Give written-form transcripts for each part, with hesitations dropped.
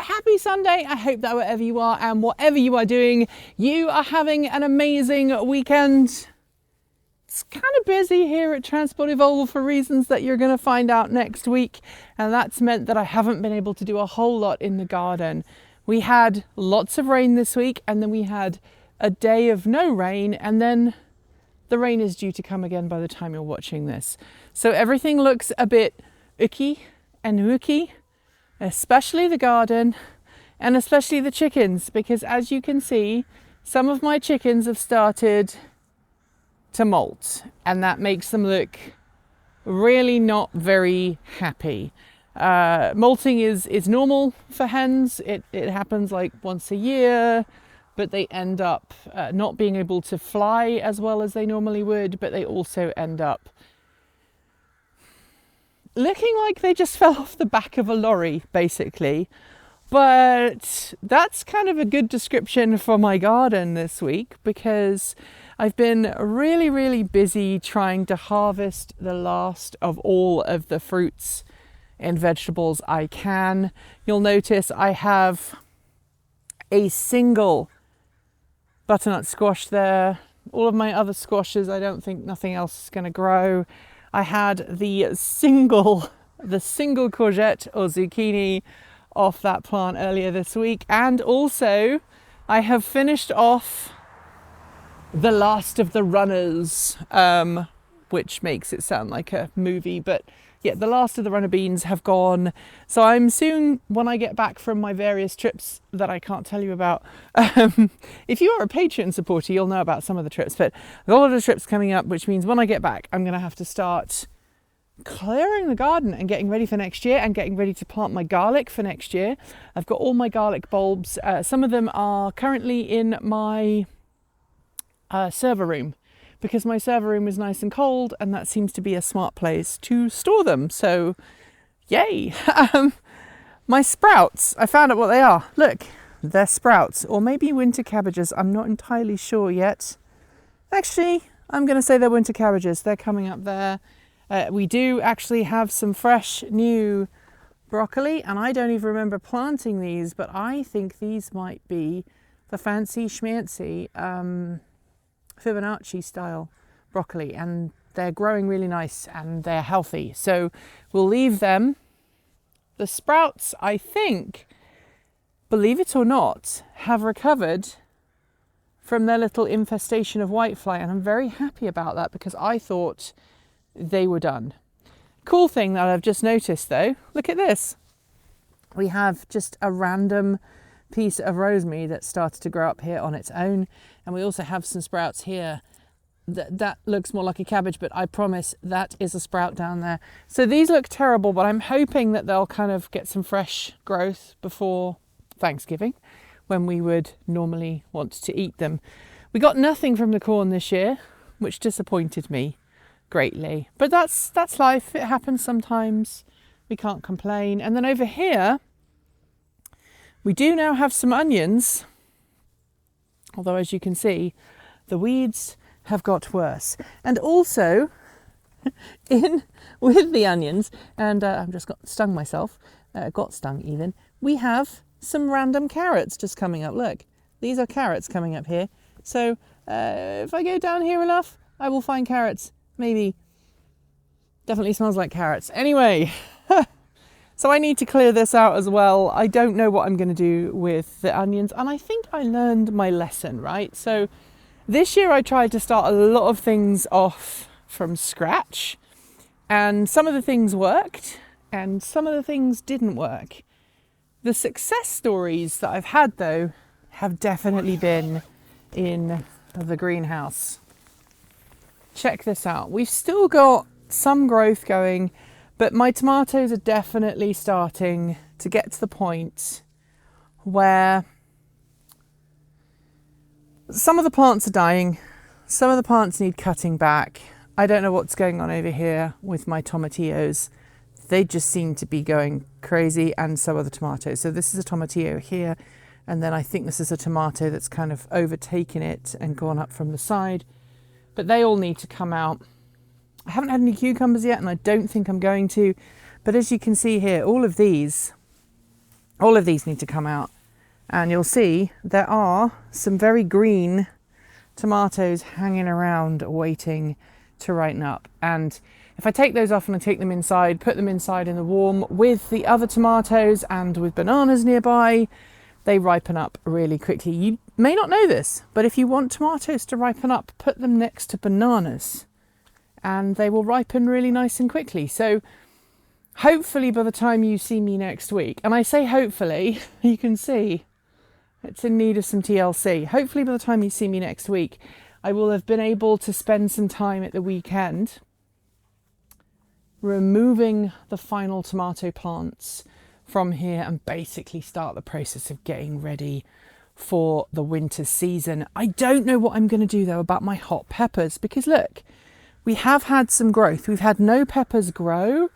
happy Sunday. I hope that wherever you are and whatever you are doing, you are having an amazing weekend. It's kind of busy here at Transport Evolved for reasons that you're going to find out next week. And that's meant that I haven't been able to do a whole lot in the garden. We had lots of rain this week, and then we had a day of no rain, and then the rain is due to come again by the time you're watching this. So everything looks a bit icky and wooky, especially the garden and especially the chickens, because as you can see, some of my chickens have started to molt, and that makes them look really not very happy. Molting is normal for hens. It happens like once a year, but they end up not being able to fly as well as they normally would, but they also end up looking like they just fell off the back of a lorry, basically. But that's kind of a good description for my garden this week, because I've been really, really busy trying to harvest the last of all of the fruits and vegetables I can. You'll notice I have a single butternut squash there. All of my other squashes, I don't think nothing else is going to grow. I had the single courgette or zucchini off that plant earlier this week, and also I have finished off the last of the runners, which makes it sound like a movie, but yeah, the last of the runner beans have gone. So I'm soon, when I get back from my various trips that I can't tell you about, if you are a Patreon supporter, you'll know about some of the trips, but a lot of the trips coming up, which means when I get back, I'm going to have to start clearing the garden and getting ready for next year and getting ready to plant my garlic for next year. I've got all my garlic bulbs. Some of them are currently in my server room, because my server room is nice and cold, and that seems to be a smart place to store them. So, yay! My sprouts, I found out what they are. Look, they're sprouts, or maybe winter cabbages. I'm not entirely sure yet. Actually, I'm going to say they're winter cabbages. They're coming up there. We do actually have some fresh new broccoli, and I don't even remember planting these, but I think these might be the fancy schmancy Fibonacci style broccoli, and they're growing really nice and they're healthy, so we'll leave them. The sprouts, I think, believe it or not, have recovered from their little infestation of whitefly, and I'm very happy about that, because I thought they were done. Cool thing that I've just noticed though, look at this. We have just a random piece of rosemary that started to grow up here on its own, and we also have some sprouts here. That looks more like a cabbage, but I promise that is a sprout down there. So these look terrible, but I'm hoping that they'll kind of get some fresh growth before Thanksgiving, when we would normally want to eat them. We got nothing from the corn this year, which disappointed me greatly, but that's life. It happens sometimes. We can't complain. And then over here we do now have some onions, although as you can see, the weeds have got worse. And also, in with the onions, and I've just got stung myself, got stung even, we have some random carrots just coming up. Look, these are carrots coming up here. So if I go down here enough, I will find carrots. Maybe. Definitely smells like carrots. Anyway. So I need to clear this out as well. I don't know what I'm going to do with the onions, and I think I learned my lesson, right? So this year I tried to start a lot of things off from scratch, and some of the things worked and some of the things didn't work. The success stories that I've had though have definitely been in the greenhouse. Check this out. We've still got some growth going, but my tomatoes are definitely starting to get to the point where some of the plants are dying, some of the plants need cutting back. I don't know what's going on over here with my tomatillos. They just seem to be going crazy, and so are the tomatoes. So this is a tomatillo here, and then I think this is a tomato that's kind of overtaken it and gone up from the side. But they all need to come out. I haven't had any cucumbers yet, and I don't think I'm going to. But as you can see here, all of these All of these need to come out, and you'll see there are some very green tomatoes hanging around waiting to ripen up. And if I take those off and I take them inside, put them inside in the warm with the other tomatoes and with bananas nearby, they ripen up really quickly. You may not know this, but if you want tomatoes to ripen up, put them next to bananas and they will ripen really nice and quickly. So hopefully by the time you see me next week, and I say hopefully, you can see it's in need of some TLC. Hopefully by the time you see me next week, I will have been able to spend some time at the weekend removing the final tomato plants from here and basically start the process of getting ready for the winter season. I don't know what I'm going to do though about my hot peppers, because look, we have had some growth. We've had no peppers grow.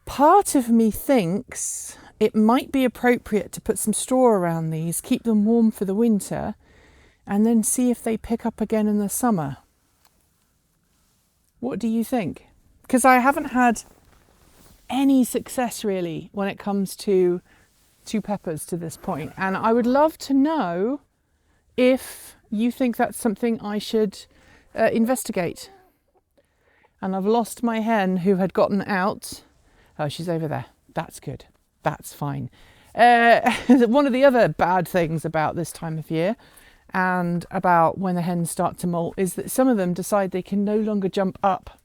Part of me thinks it might be appropriate to put some straw around these, keep them warm for the winter, and then see if they pick up again in the summer. What do you think? Because I haven't had any success really when it comes to peppers to this point, and I would love to know if you think that's something I should investigate. And I've lost my hen who had gotten out. Oh, she's over there. That's good. That's fine. One of the other bad things about this time of year and about when the hens start to molt is that some of them decide they can no longer jump up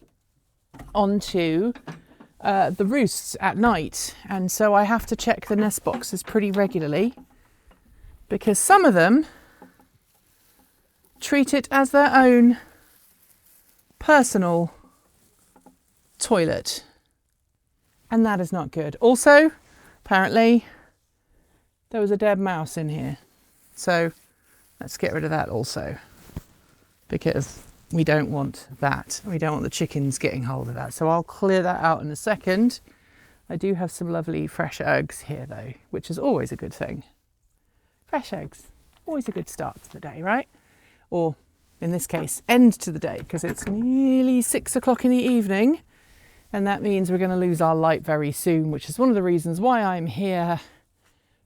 onto the roosts at night. And so I have to check the nest boxes pretty regularly, because some of them treat it as their own personal toilet. And that is not good. Also, apparently, there was a dead mouse in here. So let's get rid of that also, because we don't want that. We don't want the chickens getting hold of that. So I'll clear that out in a second. I do have some lovely fresh eggs here though, which is always a good thing. Fresh eggs, always a good start to the day, right? Or in this case, end to the day, because it's nearly 6 o'clock in the evening. And that means we're going to lose our light very soon, which is one of the reasons why I'm here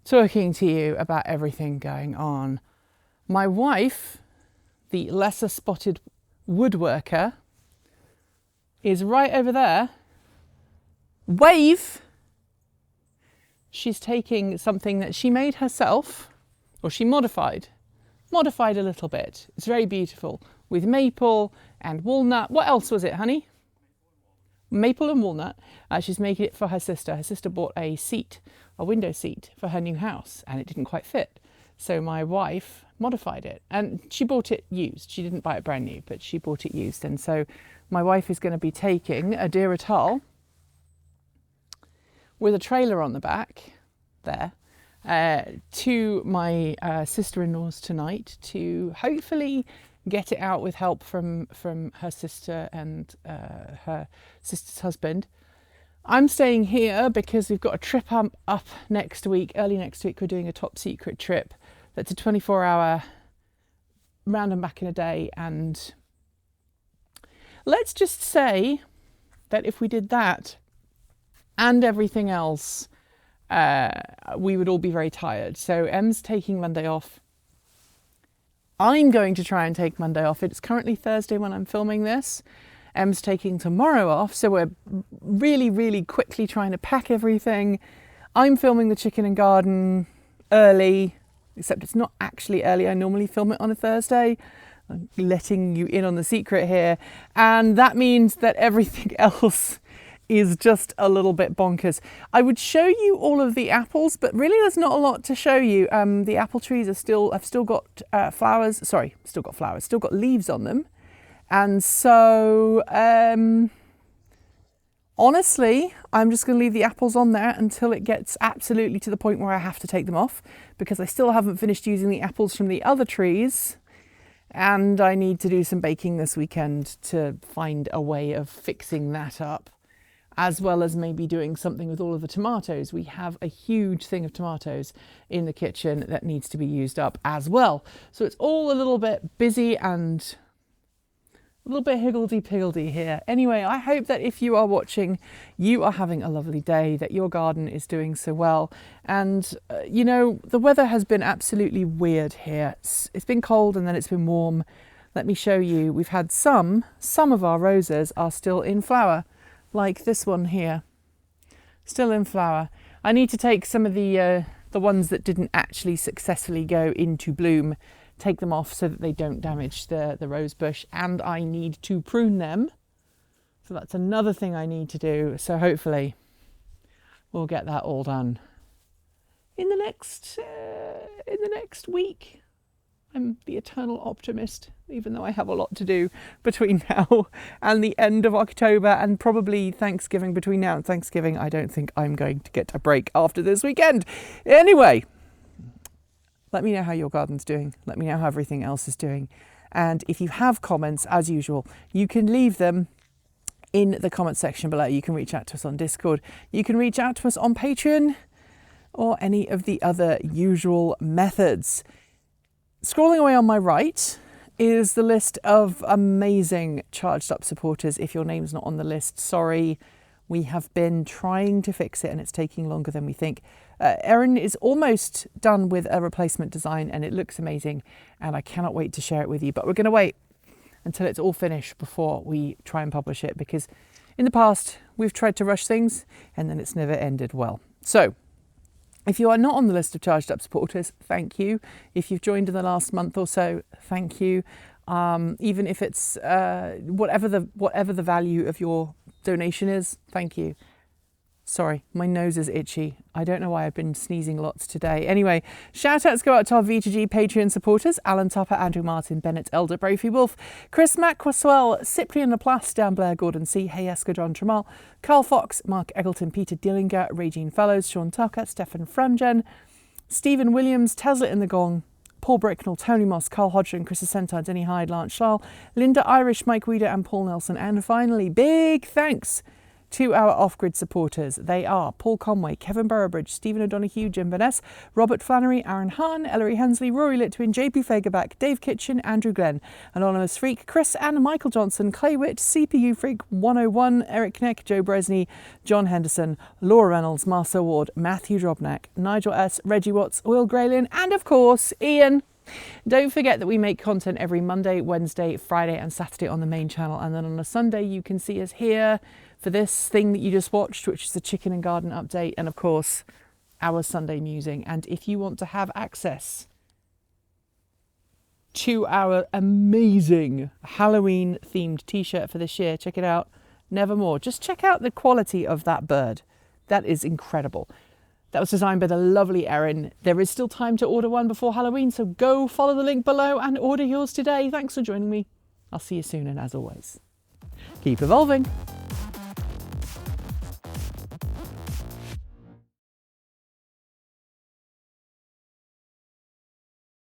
talking to you about everything going on. My wife, the lesser spotted woodworker, is right over there. Wave! She's taking something that she made herself, or she modified a little bit. It's very beautiful, with maple and walnut. What else was it, honey? Maple and walnut. She's making it for her sister. Her sister bought a window seat for her new house, and it didn't quite fit. So my wife modified it, and she bought it used. She didn't buy it brand new, but she bought it used. And so my wife is going to be taking a deer tulle with a trailer on the back there to my sister-in-law's tonight to hopefully get it out with help from her sister and her sister's husband. I'm staying here because we've got a trip up next week. Early next week, we're doing a top secret trip that's a 24-hour round and back in a day. And let's just say that if we did that and everything else, we would all be very tired. So Em's taking Monday off. I'm going to try and take Monday off. It's currently Thursday when I'm filming this. Em's taking tomorrow off, so we're really, really quickly trying to pack everything. I'm filming the chicken and garden early, except it's not actually early. I normally film it on a Thursday. I'm letting you in on the secret here. And that means that everything else is just a little bit bonkers. I would show you all of the apples, but really there's not a lot to show you. The apple trees I've still got still got leaves on them. And so, honestly, I'm just going to leave the apples on there until it gets absolutely to the point where I have to take them off, because I still haven't finished using the apples from the other trees. And I need to do some baking this weekend to find a way of fixing that up, as well as maybe doing something with all of the tomatoes. We have a huge thing of tomatoes in the kitchen that needs to be used up as well. So it's all a little bit busy and A little bit higgledy-piggledy here. Anyway, I hope that if you are watching, you are having a lovely day, that your garden is doing so well. And, you know, the weather has been absolutely weird here. It's been cold and then it's been warm. Let me show you. We've had some of our roses are still in flower, like this one here. Still in flower. I need to take some of the ones that didn't actually successfully go into bloom, take them off so that they don't damage the rose bush, and I need to prune them. So that's another thing I need to do. So hopefully we'll get that all done in the next week. I'm the eternal optimist, even though I have a lot to do between now and the end of October, and probably Thanksgiving. Between now and Thanksgiving, I don't think I'm going to get a break after this weekend. Anyway, let me know how your garden's doing. Let me know how everything else is doing. And if you have comments, as usual, you can leave them in the comment section below. You can reach out to us on Discord. You can reach out to us on Patreon or any of the other usual methods. Scrolling away on my right is the list of amazing charged up supporters. If your name's not on the list, sorry. We have been trying to fix it and it's taking longer than we think. Erin is almost done with a replacement design and it looks amazing and I cannot wait to share it with you. But we're going to wait until it's all finished before we try and publish it, because in the past we've tried to rush things and then it's never ended well. So if you are not on the list of charged up supporters, thank you. If you've joined in the last month or so, thank you. Even if it's whatever the value of your donation is, thank you. Sorry, my nose is itchy. I don't know why I've been sneezing lots today. Anyway, shout outs go out to our V2G Patreon supporters: Alan Tupper, Andrew Martin, Bennett Elder, Bravey Wolf, Chris Macquaswell, Cyprian Laplace, Dan Blair, Gordon C, Hayeska, John Tramal, Carl Fox, Mark Eggleton, Peter Dillinger, Regine Fellows, Sean Tucker, Stefan Fremgen, Stephen Williams, Tesla in the Gong, Paul Bricknell, Tony Moss, Carl Hodgson, Chris Ascenta, Denny Hyde, Lance Schall, Linda Irish, Mike Weeder and Paul Nelson. And finally, big thanks to our off-grid supporters. They are Paul Conway, Kevin Burrowbridge, Stephen O'Donoghue, Jim Vaness, Robert Flannery, Aaron Hahn, Ellery Hensley, Rory Litwin, JP Fagerback, Dave Kitchen, Andrew Glenn, Anonymous Freak, Chris and Michael Johnson, Clay Witt, CPU Freak 101, Eric Kneck, Joe Bresney, John Henderson, Laura Reynolds, Marcel Ward, Matthew Drobnak, Nigel S, Reggie Watts, Will Graylin, and of course, Ian. Don't forget that we make content every Monday, Wednesday, Friday and Saturday on the main channel, and then on a Sunday you can see us here for this thing that you just watched, which is the chicken and garden update, and of course our Sunday musing. And if you want to have access to our amazing Halloween themed t-shirt for this year, check it out, Nevermore. Just check out the quality of that bird. That is incredible. That was designed by the lovely Erin. There is still time to order one before Halloween, so go follow the link below and order yours today. Thanks for joining me. I'll see you soon, and as always, keep evolving.